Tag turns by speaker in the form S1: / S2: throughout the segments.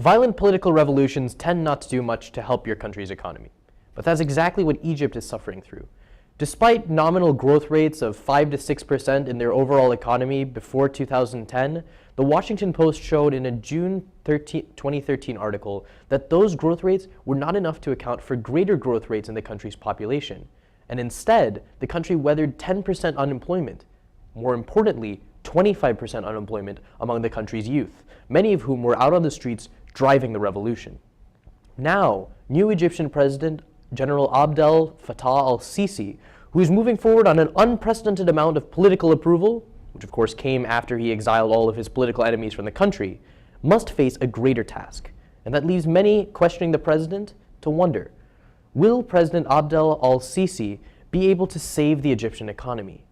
S1: Violent political revolutions tend not to do much to help your country's economy, but that's exactly what Egypt is suffering through. Despite nominal growth rates of 5 to 6% in their overall economy before 2010, the Washington Post showed in a June 2013 article that those growth rates were not enough to account for greater growth rates in the country's population. And instead, the country weathered 10% unemployment. More importantly, 25% unemployment among the country's youth, many of whom were out on the streets driving the revolution. Now, new Egyptian President General Abdel Fattah al-Sisi, who is moving forward on an unprecedented amount of political approval, which of course came after he exiled all of his political enemies from the country, must face a greater task. And that leaves many questioning the president to wonder, will President Abdel al-Sisi be able to save the Egyptian economy?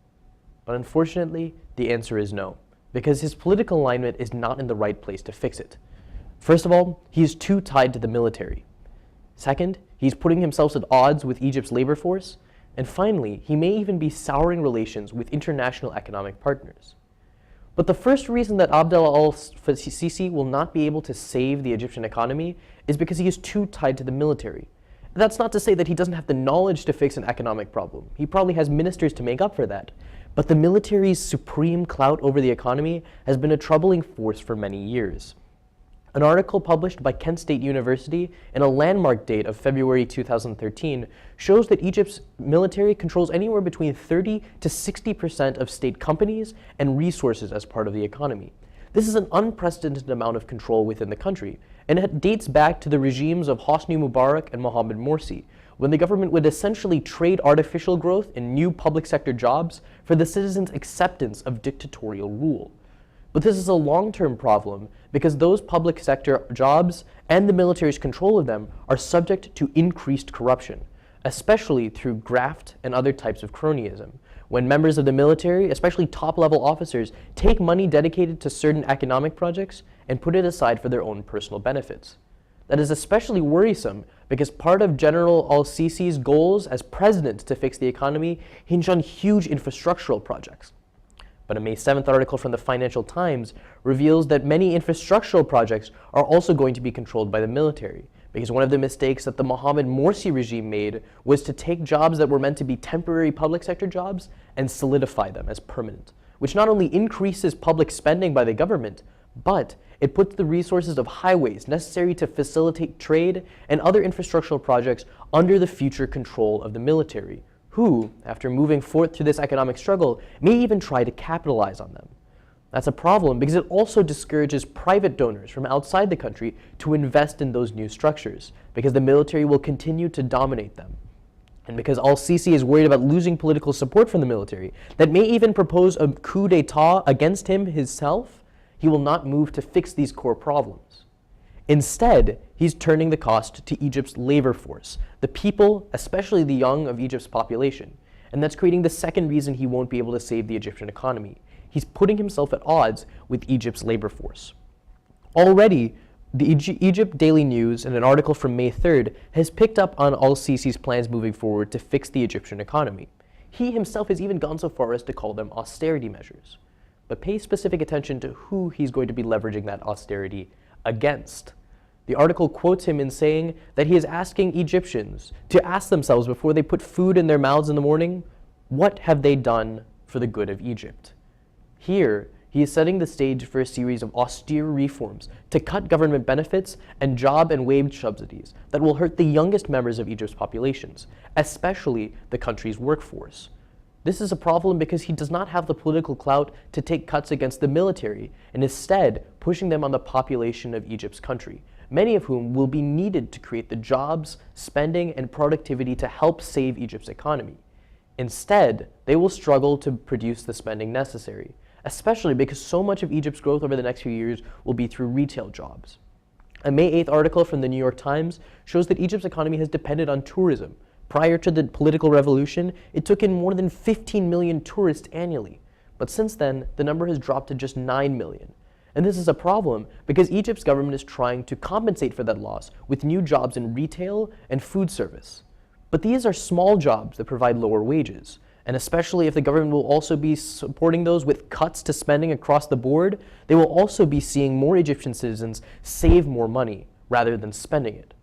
S1: But unfortunately, the answer is no, because his political alignment is not in the right place to fix it. First of all, he is too tied to the military. Second, he's putting himself at odds with Egypt's labor force. And finally, he may even be souring relations with international economic partners. But the first reason that Abdel al-Sisi will not be able to save the Egyptian economy is because he is too tied to the military. That's not to say that he doesn't have the knowledge to fix an economic problem. He probably has ministers to make up for that. But the military's supreme clout over the economy has been a troubling force for many years. An article published by Kent State University in a landmark date of February 2013 shows that Egypt's military controls anywhere between 30 to 60% of state companies and resources as part of the economy. This is an unprecedented amount of control within the country, and it dates back to the regimes of Hosni Mubarak and Mohamed Morsi, when the government would essentially trade artificial growth in new public sector jobs for the citizens' acceptance of dictatorial rule. But this is a long-term problem because those public sector jobs and the military's control of them are subject to increased corruption, especially through graft and other types of cronyism, when members of the military, especially top-level officers, take money dedicated to certain economic projects and put it aside for their own personal benefits. That is especially worrisome because part of General al-Sisi's goals as president to fix the economy hinge on huge infrastructural projects. But a May 7th article from the Financial Times reveals that many infrastructural projects are also going to be controlled by the military, because one of the mistakes that the Mohamed Morsi regime made was to take jobs that were meant to be temporary public sector jobs and solidify them as permanent, which not only increases public spending by the government, but it puts the resources of highways necessary to facilitate trade and other infrastructural projects under the future control of the military, who, after moving forth through this economic struggle, may even try to capitalize on them. That's a problem because it also discourages private donors from outside the country to invest in those new structures, because the military will continue to dominate them. And because al-Sisi is worried about losing political support from the military, that may even propose a coup d'etat against him himself, he will not move to fix these core problems. Instead, he's turning the cost to Egypt's labor force, the people, especially the young of Egypt's population. And that's creating the second reason he won't be able to save the Egyptian economy. He's putting himself at odds with Egypt's labor force. Already, the Egypt Daily News, in an article from May 3rd, has picked up on al-Sisi's plans moving forward to fix the Egyptian economy. He himself has even gone so far as to call them austerity measures. But pay specific attention to who he's going to be leveraging that austerity against. The article quotes him in saying that he is asking Egyptians to ask themselves before they put food in their mouths in the morning, what have they done for the good of Egypt? Here, he is setting the stage for a series of austere reforms to cut government benefits and job and wage subsidies that will hurt the youngest members of Egypt's populations, especially the country's workforce. This is a problem because he does not have the political clout to take cuts against the military, and instead pushing them on the population of Egypt's country, many of whom will be needed to create the jobs, spending, and productivity to help save Egypt's economy. Instead, they will struggle to produce the spending necessary, especially because so much of Egypt's growth over the next few years will be through retail jobs. A May 8th article from the New York Times shows that Egypt's economy has depended on tourism. Prior to the political revolution, it took in more than 15 million tourists annually. But since then, the number has dropped to just 9 million. And this is a problem because Egypt's government is trying to compensate for that loss with new jobs in retail and food service. But these are small jobs that provide lower wages. And especially if the government will also be supporting those with cuts to spending across the board, they will also be seeing more Egyptian citizens save more money rather than spending it.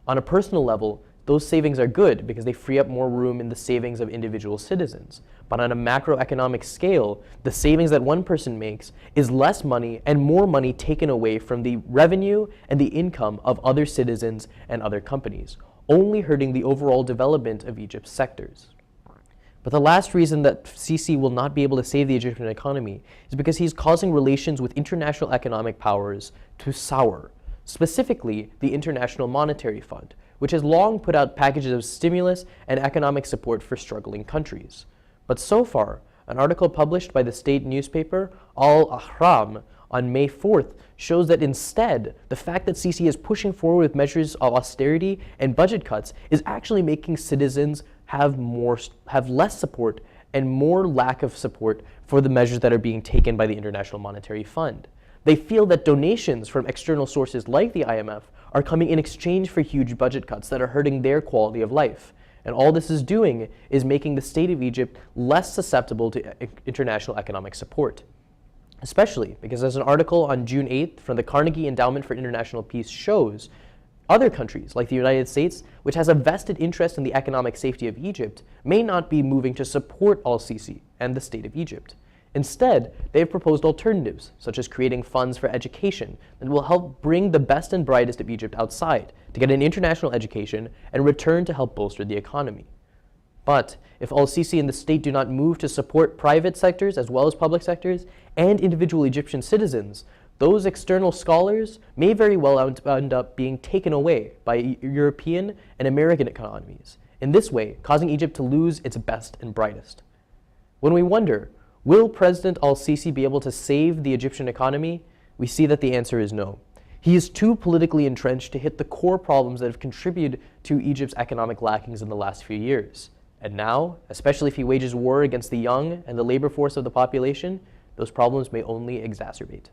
S1: On a personal level, those savings are good because they free up more room in the savings of individual citizens. But on a macroeconomic scale, the savings that one person makes is less money and more money taken away from the revenue and the income of other citizens and other companies, only hurting the overall development of Egypt's sectors. But the last reason that Sisi will not be able to save the Egyptian economy is because he's causing relations with international economic powers to sour, specifically the International Monetary Fund, which has long put out packages of stimulus and economic support for struggling countries. But so far, an article published by the state newspaper Al-Ahram on May 4th shows that instead, the fact that Sisi is pushing forward with measures of austerity and budget cuts is actually making citizens have less support and more lack of support for the measures that are being taken by the International Monetary Fund. They feel that donations from external sources like the IMF are coming in exchange for huge budget cuts that are hurting their quality of life. And all this is doing is making the state of Egypt less susceptible to international economic support. Especially because, as an article on June 8th from the Carnegie Endowment for International Peace shows, other countries, like the United States, which has a vested interest in the economic safety of Egypt, may not be moving to support Al-Sisi and the state of Egypt. Instead, they have proposed alternatives, such as creating funds for education that will help bring the best and brightest of Egypt outside to get an international education and return to help bolster the economy. But if Al-Sisi and the state do not move to support private sectors as well as public sectors and individual Egyptian citizens, those external scholars may very well end up being taken away by European and American economies, in this way causing Egypt to lose its best and brightest. When we wonder, will President Al-Sisi be able to save the Egyptian economy? We see that the answer is no. He is too politically entrenched to hit the core problems that have contributed to Egypt's economic lackings in the last few years. And now, especially if he wages war against the young and the labor force of the population, those problems may only exacerbate.